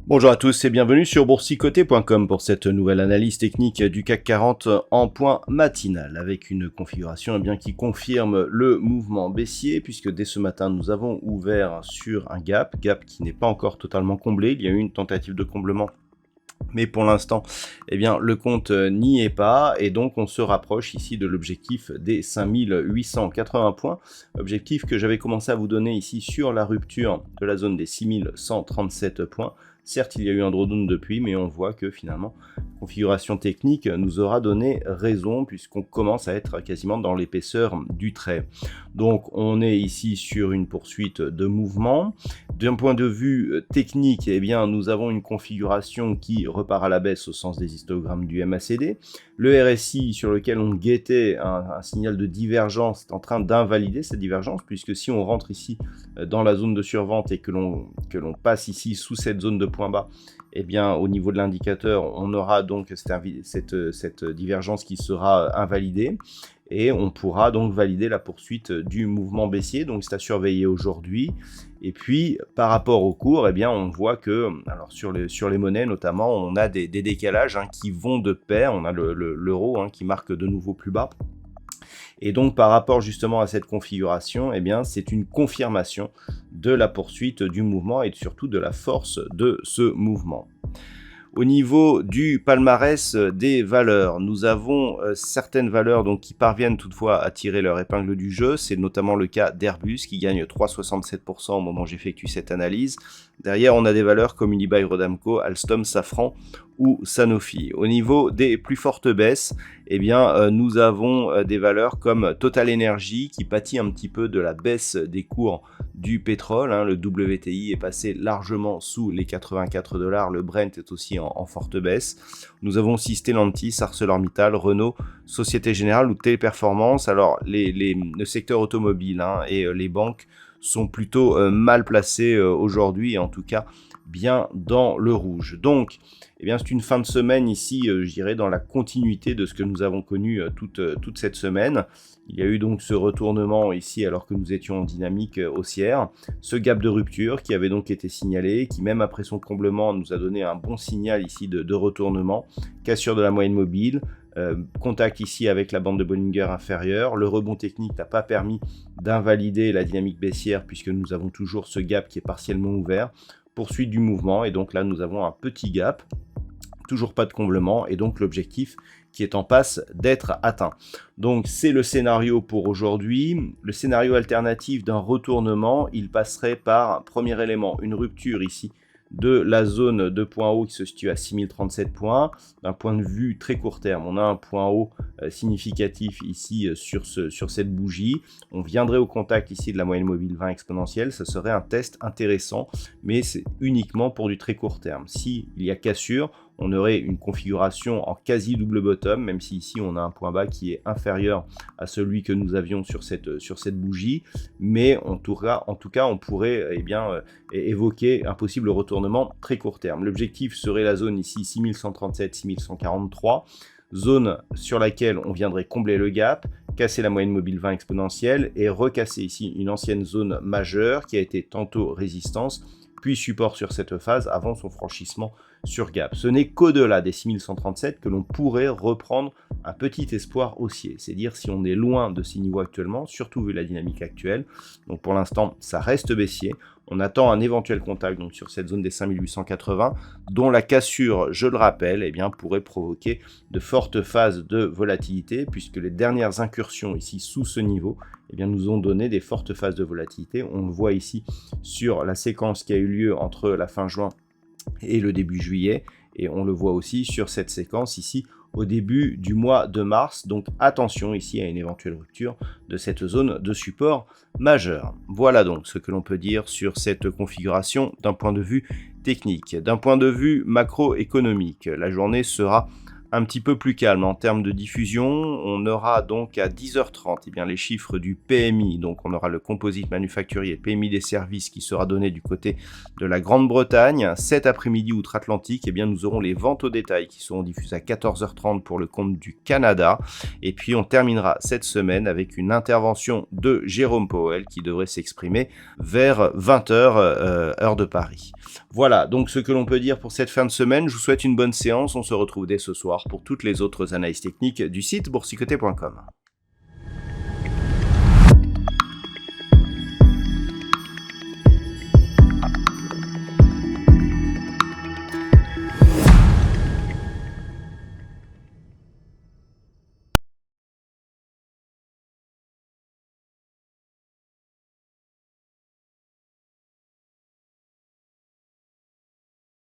Bonjour à tous et bienvenue sur boursicoté.com pour cette nouvelle analyse technique du CAC 40 en point matinal avec une configuration qui confirme le mouvement baissier puisque dès ce matin nous avons ouvert sur un gap qui n'est pas encore totalement comblé. Il y a eu une tentative de comblement mais pour l'instant, le compte n'y est pas et donc on se rapproche ici de l'objectif des 5880 points, objectif que j'avais commencé à vous donner ici sur la rupture de la zone des 6137 points. Certes, il y a eu un drawdown depuis, mais on voit que finalement, la configuration technique nous aura donné raison puisqu'on commence à être quasiment dans l'épaisseur du trait. Donc, on est ici sur une poursuite de mouvement. D'un point de vue technique, nous avons une configuration qui repart à la baisse au sens des histogrammes du MACD. Le RSI sur lequel on guettait un signal de divergence est en train d'invalider cette divergence puisque si on rentre ici dans la zone de survente et que l'on passe ici sous cette zone de point bas, au niveau de l'indicateur, on aura donc cette divergence qui sera invalidée et on pourra donc valider la poursuite du mouvement baissier. Donc c'est à surveiller aujourd'hui. Et puis par rapport au cours, on voit que alors sur les monnaies notamment, on a des décalages qui vont de pair. On a l'euro qui marque de nouveau plus bas. Et donc par rapport justement à cette configuration, c'est une confirmation de la poursuite du mouvement et surtout de la force de ce mouvement. Au niveau du palmarès des valeurs, nous avons certaines valeurs qui parviennent toutefois à tirer leur épingle du jeu. C'est notamment le cas d'Airbus qui gagne 3,67% au moment où j'effectue cette analyse. Derrière, on a des valeurs comme Unibail Rodamco, Alstom, Safran ou Sanofi. Au niveau des plus fortes baisses, nous avons des valeurs comme Total Energy qui pâtit un petit peu de la baisse des cours du pétrole. Le WTI est passé largement sous les 84 $. Le Brent est aussi en forte baisse. Nous avons aussi Stellantis, ArcelorMittal, Renault, Société Générale ou Téléperformance. Alors, le secteur automobile et les banques sont plutôt mal placés aujourd'hui, et en tout cas bien dans le rouge. Donc, c'est une fin de semaine ici, je dirais, dans la continuité de ce que nous avons connu toute cette semaine. Il y a eu donc ce retournement ici alors que nous étions en dynamique haussière. Ce gap de rupture qui avait donc été signalé, qui même après son comblement nous a donné un bon signal ici de retournement. Cassure de la moyenne mobile. Contact ici avec la bande de Bollinger inférieure. Le rebond technique n'a pas permis d'invalider la dynamique baissière puisque nous avons toujours ce gap qui est partiellement ouvert. Poursuite du mouvement et donc là nous avons un petit gap, toujours pas de comblement et donc l'objectif qui est en passe d'être atteint. Donc c'est le scénario pour aujourd'hui. Le scénario alternatif d'un retournement, il passerait par, premier élément, une rupture ici de la zone de point haut qui se situe à 6037 points. D'un point de vue très court terme, on a un point haut significatif ici sur cette bougie. On viendrait au contact ici de la moyenne mobile 20 exponentielle. Ça serait un test intéressant, mais c'est uniquement pour du très court terme. S'il y a cassure, on aurait une configuration en quasi double bottom, même si ici on a un point bas qui est inférieur à celui que nous avions sur cette bougie, mais en tout cas on pourrait évoquer un possible retournement très court terme. L'objectif serait la zone ici 6137, 6143, zone sur laquelle on viendrait combler le gap, casser la moyenne mobile 20 exponentielle et recasser ici une ancienne zone majeure qui a été tantôt résistance, puis support sur cette phase avant son franchissement sur gap. Ce n'est qu'au-delà des 6137 que l'on pourrait reprendre un petit espoir haussier. C'est dire si on est loin de ces niveaux actuellement, surtout vu la dynamique actuelle. Donc pour l'instant, ça reste baissier. On attend un éventuel contact donc sur cette zone des 5880, dont la cassure, je le rappelle, pourrait provoquer de fortes phases de volatilité, puisque les dernières incursions ici sous ce niveau nous ont donné des fortes phases de volatilité. On le voit ici sur la séquence qui a eu lieu entre la fin juin et le début juillet, et on le voit aussi sur cette séquence ici au début du mois de mars. Donc attention ici à une éventuelle rupture de cette zone de support majeur. Voilà donc ce que l'on peut dire sur cette configuration d'un point de vue technique. D'un point de vue macroéconomique, la journée sera un petit peu plus calme en termes de diffusion. On aura donc à 10h30 les chiffres du PMI, donc on aura le composite manufacturier, PMI des services qui sera donné du côté de la Grande-Bretagne. Cet après-midi outre-Atlantique, nous aurons les ventes au détail qui seront diffusées à 14h30 pour le compte du Canada. Et puis on terminera cette semaine avec une intervention de Jérôme Powell qui devrait s'exprimer vers 20h heure de Paris. Voilà donc ce que l'on peut dire pour cette fin de semaine. Je vous souhaite une bonne séance. On se retrouve dès ce soir pour toutes les autres analyses techniques du site boursicoté.com.